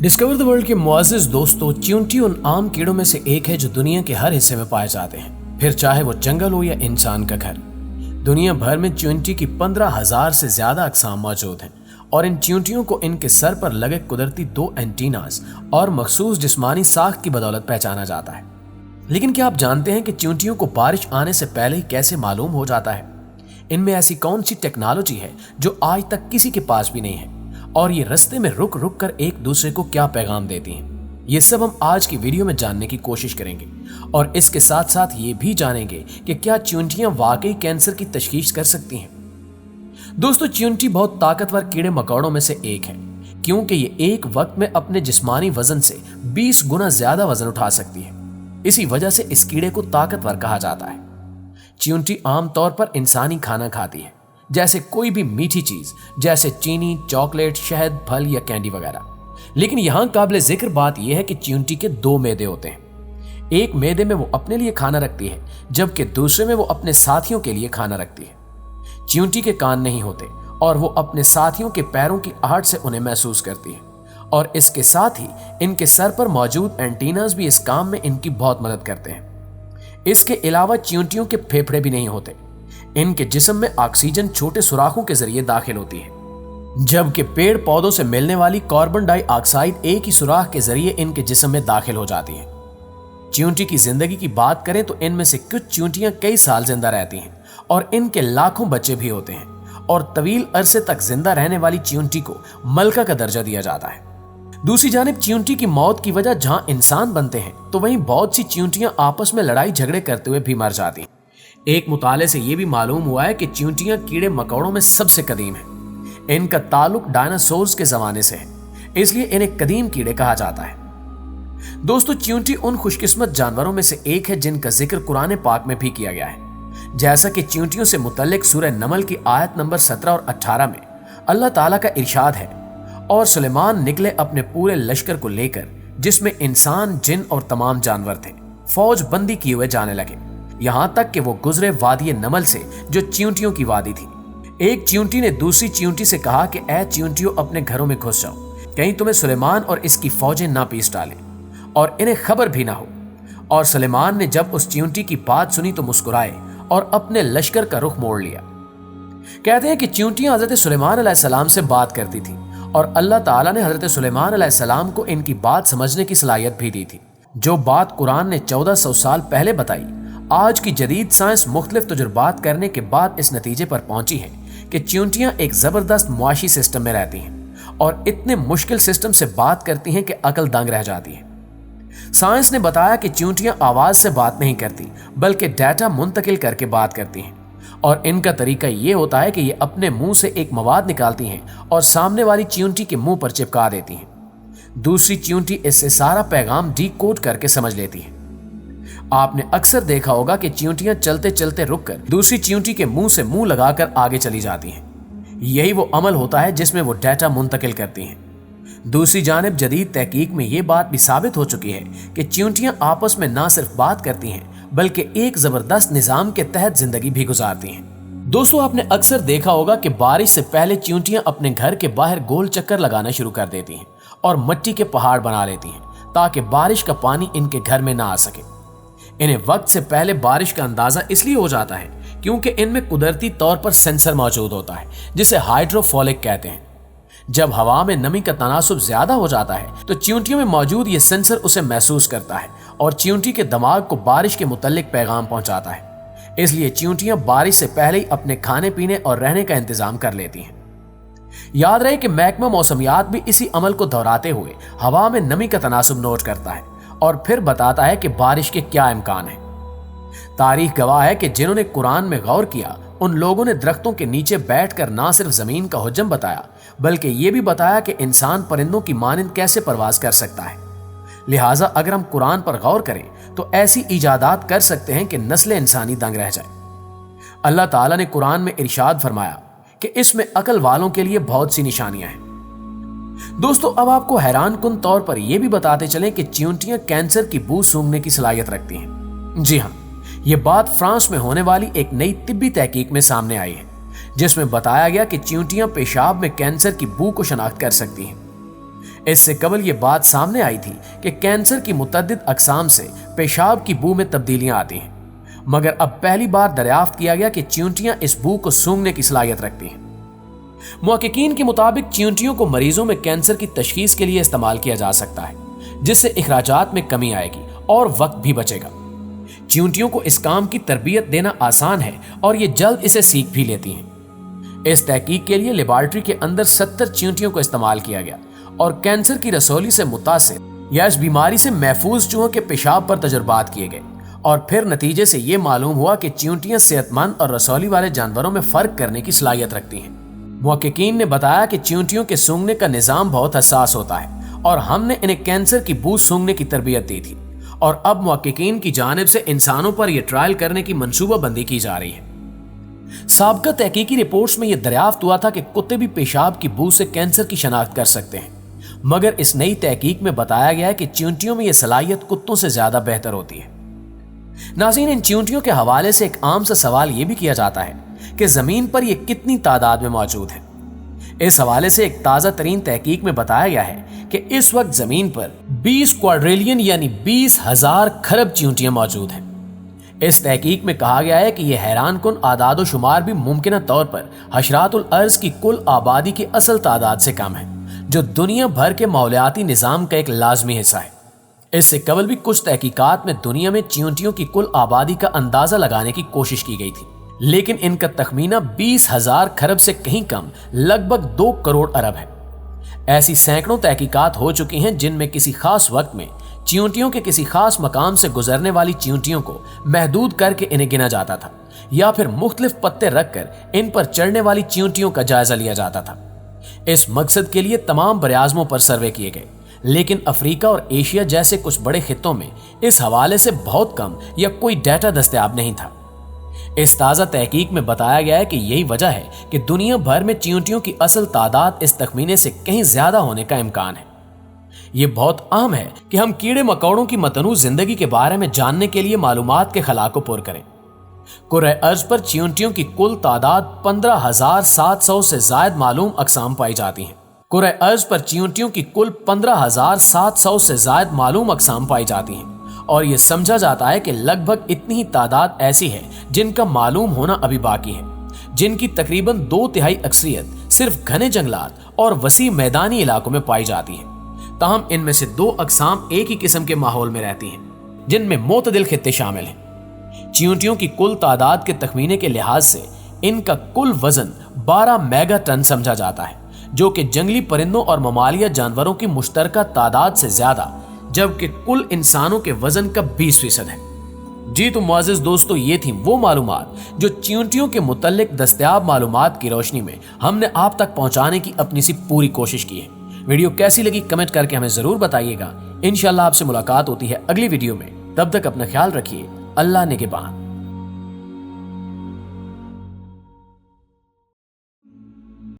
Discover the world के मुआज़िज़ दोस्तों, चींटी उन आम कीड़ों में से एक है जो दुनिया के हर हिस्से में पाए जाते हैं, फिर चाहे वो जंगल हो या इंसान का घर। दुनिया भर में चींटी की 15,000 से ज्यादा अक़साम मौजूद हैं और इन चींटियों को इनके सर पर लगे कुदरती 2 एंटीनास और मखसूस जिस्मानी साख्त की बदौलत पहचाना जाता है। लेकिन क्या आप जानते हैं कि चींटियों को बारिश आने से पहले ही कैसे मालूम हो जाता है? इनमें ऐसी कौन सी टेक्नोलॉजी है जो आज तक किसी के पास भी नहीं है, और ये रास्ते में रुक रुक कर एक दूसरे को क्या पैगाम देती हैं? ये सब हम आज की वीडियो में जानने की कोशिश करेंगे और इसके साथ साथ ये भी जानेंगे कि क्या चींटियां वाकई कैंसर की तशखीस कर सकती हैं। दोस्तों, चींटी बहुत ताकतवर कीड़े मकोड़ों में से एक है, क्योंकि ये एक वक्त में अपने जिस्मानी वजन से 20 गुना ज्यादा वजन उठा सकती है। इसी वजह से इस कीड़े को ताकतवर कहा जाता है। चींटी आमतौर पर इंसानी खाना खाती है, जैसे कोई भी मीठी चीज, जैसे चीनी, चॉकलेट, शहद, फल या कैंडी वगैरह। लेकिन यहाँ काबिल जिक्र बात यह है कि चींटी के 2 मैदे होते हैं। एक मैदे में वो अपने लिए खाना रखती है, जबकि दूसरे में वो अपने साथियों के लिए खाना रखती है। चींटी के कान नहीं होते और वो अपने साथियों के पैरों की आहट से उन्हें महसूस करती है, और इसके साथ ही इनके सर पर मौजूद एंटीनास भी इस काम में इनकी बहुत मदद करते हैं। इसके अलावा चींटियों के फेफड़े भी नहीं होते। इनके जिस्म में ऑक्सीजन छोटे सुराखों के जरिए दाखिल होती है, जबकि पेड़ पौधों से मिलने वाली कार्बन डाइऑक्साइड एक ही सुराख के जरिए इनके जिस्म में दाखिल हो जाती है। चींटी की जिंदगी की बात करें तो इनमें से कुछ चींटियां कई साल जिंदा रहती हैं और इनके लाखों बच्चे भी होते हैं, और तवील अरसे तक जिंदा रहने वाली चींटी को मलका का दर्जा दिया जाता है। दूसरी जानिब चींटी की मौत की वजह जहां इंसान बनते हैं, तो वहीं बहुत सी चींटियां आपस में लड़ाई झगड़े करते हुए भी मर जाती हैं। एक मुताले से यह भी मालूम हुआ है कि चींटियां कीड़े मकोड़ों में सबसे कदीम हैं। इनका ताल्लुक डायनासोर्स के जमाने से है, इसलिए इन्हें कदीम कीड़े कहा जाता है। दोस्तों, चींटी उन खुशकिस्मत जानवरों में से एक है जिनका जिक्र कुरान पाक में भी किया गया है। जैसा कि चींटियों से मुतल्लिक सूरह नमल की आयत नंबर 17 और 18 में अल्लाह ताला का इरशाद है, और सुलेमान निकले अपने पूरे लश्कर को लेकर, जिसमें इंसान, जिन और तमाम जानवर थे, फौज बंदी किए हुए जाने लगे, यहां तक कि वो गुजरे वादी नमल से, जो चींटियों की वादी थी। एक चींटी ने दूसरी चींटी से कहा कि ऐ चींटियों, अपने घरों में घुस जाओ, कहीं तुम्हें सुलेमान और इसकी फौजें ना पीस डालें और इन्हें खबर भी ना हो। और सुलेमान ने जब उस चींटी की बात सुनी तो मुस्कुराए और अपने लश्कर का रुख मोड़ लिया। कहते हैं कि चींटियां हजरत सुलेमान अलैहिस्सलाम से बात करती थी और अल्लाह ताला ने हजरत सुलेमान अलैहिस्सलाम को इनकी बात समझने की सलाहियत भी दी थी। जो बात कुरान ने 1400 साल पहले बताई, आज की जदीद साइंस मुख्तलिफ तजुर्बात करने के बाद इस नतीजे पर पहुंची है कि चींटियां एक जबरदस्त मुआशी सिस्टम में रहती हैं और इतने मुश्किल सिस्टम से बात करती हैं कि अकल दंग रह जाती है। साइंस ने बताया कि चींटियां आवाज से बात नहीं करती, बल्कि डाटा मुंतकिल करके बात करती हैं, और इनका तरीका यह होता है कि ये अपने मुंह से एक मवाद निकालती हैं और सामने वाली चींटी के मुंह पर चिपका देती हैं। दूसरी चींटी इससे सारा पैगाम डीकोड करके समझ लेती है। आपने अक्सर देखा होगा कि चींटियां चलते चलते रुककर दूसरी चींटी के मुंह से मुंह लगाकर आगे चली जाती हैं। यही वो अमल होता है जिसमें वो डाटा मुंतकिल करती हैं। दूसरी जानिब जदीद तहकीक में ये बात भी साबित हो चुकी है कि चींटियां आपस में ना सिर्फ बात करती हैं, बल्कि एक जबरदस्त निजाम के तहत जिंदगी भी गुजारती हैं। दोस्तों, आपने अक्सर देखा होगा कि बारिश से पहले चींटियां अपने घर के बाहर गोल चक्कर लगाना शुरू कर देती हैं और मिट्टी के पहाड़ बना लेती हैं, ताकि बारिश का पानी इनके घर में ना आ सके। इन्हें वक्त से पहले बारिश का अंदाजा इसलिए हो जाता है क्योंकि इनमें कुदरती तौर पर सेंसर मौजूद होता है, जिसे हाइड्रोफोलिक कहते हैं। जब हवा में नमी का तनासुब ज्यादा हो जाता है तो चींटियों में मौजूद ये सेंसर उसे महसूस करता है और चींटी के दिमाग को बारिश के मुतल्लिक पैगाम पहुंचाता है। इसलिए चींटियां बारिश से पहले ही अपने खाने पीने और रहने का इंतजाम कर लेती हैं। याद रहे कि महकमा मौसमियात भी इसी अमल को दोहराते हुए हवा में नमी का तनासुब नोट करता है और फिर बताता है कि बारिश के क्या इम्कान है। तारीख गवाह है कि जिन्होंने कुरान में गौर किया, उन लोगों ने दरख्तों के नीचे बैठकर ना सिर्फ जमीन का हुज्म बताया, बल्कि ये भी बताया कि इंसान परिंदों की मानिंद कैसे परवाज कर सकता है। लिहाजा अगर हम कुरान पर गौर करें तो ऐसी इजादात कर सकते हैं कि नस्ल इंसानी दंग रह जाए। अल्लाह ताला ने कुरान में इरशाद फरमाया कि इसमें अकल वालों के लिए बहुत सी निशानियां हैं। दोस्तों, अब आपको हैरान कुन तौर पर यह भी बताते चलें कि चींटियां कैंसर की बू सूंघने की सलाहियत रखती हैं। जी हाँ, ये बात फ्रांस में होने वाली एक नई तिब्बी तहकीक में सामने आई है, जिसमें बताया गया कि चींटियां पेशाब में कैंसर की बू को शनाख्त कर सकती हैं। इससे कबल ये बात सामने आई थी कि कैंसर की मुतअद्दिद अक़साम से पेशाब की बू में तब्दीलियां आती हैं, मगर अब पहली बार दरियाफ्त किया गया कि चींटियां इस बू को सूंघने की सलाहियत रखती हैं। मुहक्किकीन के मुताबिक चींटियों को मरीजों में कैंसर की तशखीस के लिए इस्तेमाल किया जा सकता है, जिससे इखराजात में कमी आएगी और वक्त भी बचेगा। चींटियों को इस काम की तरबियत देना आसान है और ये जल्द इसे सीख भी लेती हैं। इस तहकीक के लिए लेबॉर्ट्री के अंदर 70 चींटियों को इस्तेमाल किया गया और कैंसर की रसौली से मुतासिर या इस बीमारी से महफूज चूहों के पेशाब पर तजुर्बात किए गए और फिर नतीजे से ये मालूम हुआ कि चींटियां सेहतमंद और रसौली वाले जानवरों में फर्क करने की सलाहियत रखती हैं। मुहक्किकीन ने बताया कि चींटियों के सूंघने का निजाम बहुत हसास होता है और हमने इन्हें कैंसर की बू सूंघने की तरबियत दी थी और अब मुहक्किकीन की जानिब से इंसानों पर यह ट्रायल करने की मंसूबाबंदी की जा रही है। साबका तहकीकी रिपोर्ट्स में यह दरियाफ्त हुआ था कि कुत्ते भी पेशाब की बू से कैंसर की शनाख्त कर सकते हैं, मगर इस नई तहकीक में बताया गया है कि चींटियों में यह सलाहियत कुत्तों से ज्यादा बेहतर होती है। नाज़रीन, इन चींटियों के हवाले से एक आम सा सवाल यह भी किया जाता है कि जमीन पर यह कितनी तादाद में मौजूद है। इस हवाले से एक ताजा तरीन तहकीक में बताया गया है कि इस वक्त जमीन पर 20 क्वाड्रिलियन यानी 20,000 खरब चींटियां मौजूद हैं। इस तहकीक में कहा गया है कि यह हैरान कुन आदादो शुमार भी मुमकिन तौर पर हशरातुल अर्ज की कुल आबादी की असल तादाद से कम है, जो दुनिया भर के माहौलियाती निज़ाम का एक लाजमी हिस्सा है। इससे कबल भी कुछ तहकीकात में दुनिया में चींटियों की कुल आबादी का अंदाजा लगाने की कोशिश की गई थी, लेकिन इनका तखमीना 20,000 खरब से कहीं कम लगभग 2 करोड़ अरब है। ऐसी सैकड़ों तहकीकात हो चुकी हैं जिनमें किसी खास वक्त में चींटियों के किसी खास मकाम से गुजरने वाली चींटियों को महदूद करके इन्हें गिना जाता था या फिर मुख्तलिफ पत्ते रखकर इन पर चढ़ने वाली चींटियों का जायजा लिया जाता था। इस मकसद के लिए तमाम बराआज़मों पर सर्वे किए गए, लेकिन अफ्रीका और एशिया जैसे कुछ बड़े खित्तों में इस हवाले से बहुत कम या कोई डाटा दस्तयाब नहीं था। इस ताज़ा तहकीक में बताया गया है कि यही वजह है कि दुनिया भर में चींटियों की असल तादाद इस तखमीने से कहीं ज्यादा होने का इम्कान है। ये बहुत अहम है कि हम कीड़े मकोड़ों की मतनू जिंदगी के बारे में जानने के लिए मालूमात के खला को पुर करें। कुरे अर्ज पर चींटियों की कुल तादाद 15,700 से जायद मालूम अकसाम पाई जाती हैं। कुरे अर्ज पर चींटियों की कुल 15,700 से जायद मालूम अकसाम पाई जाती हैं और ये समझा जाता है कि लगभग इतनी ही तादाद ऐसी है जिनका मालूम होना अभी बाकी है, जिनकी तकरीबन 2/3 अक्सरियत सिर्फ घने जंगलात और वसी मैदानी इलाकों में पाई जाती है। ताहम इनमें से 2 अकसाम एक ही किस्म के माहौल में रहती हैं, जिनमें मोतदिल खित्ते शामिल हैं। चींटियों की कुल तादाद के तखमीने के लिहाज से इनका कुल वजन 12 मेगा टन समझा जाता है, जो कि जंगली परिंदों और ममालिया जानवरों की मुश्तरका तादाद से ज्यादा, जबकि कुल इंसानों के वजन का 20% है। जी तो मुअज़्ज़िज़ दोस्तों, ये थी वो मालूमात जो चींटियों के मुतल्लिक दस्तयाब मालूमात की रोशनी में हमने आप तक पहुंचाने की अपनी सी पूरी कोशिश की है। वीडियो कैसी लगी कमेंट करके हमें जरूर बताइएगा। इंशाअल्लाह आपसे मुलाकात होती है अगली वीडियो में। तब तक अपना ख्याल रखिए। अल्लाह निगहबान।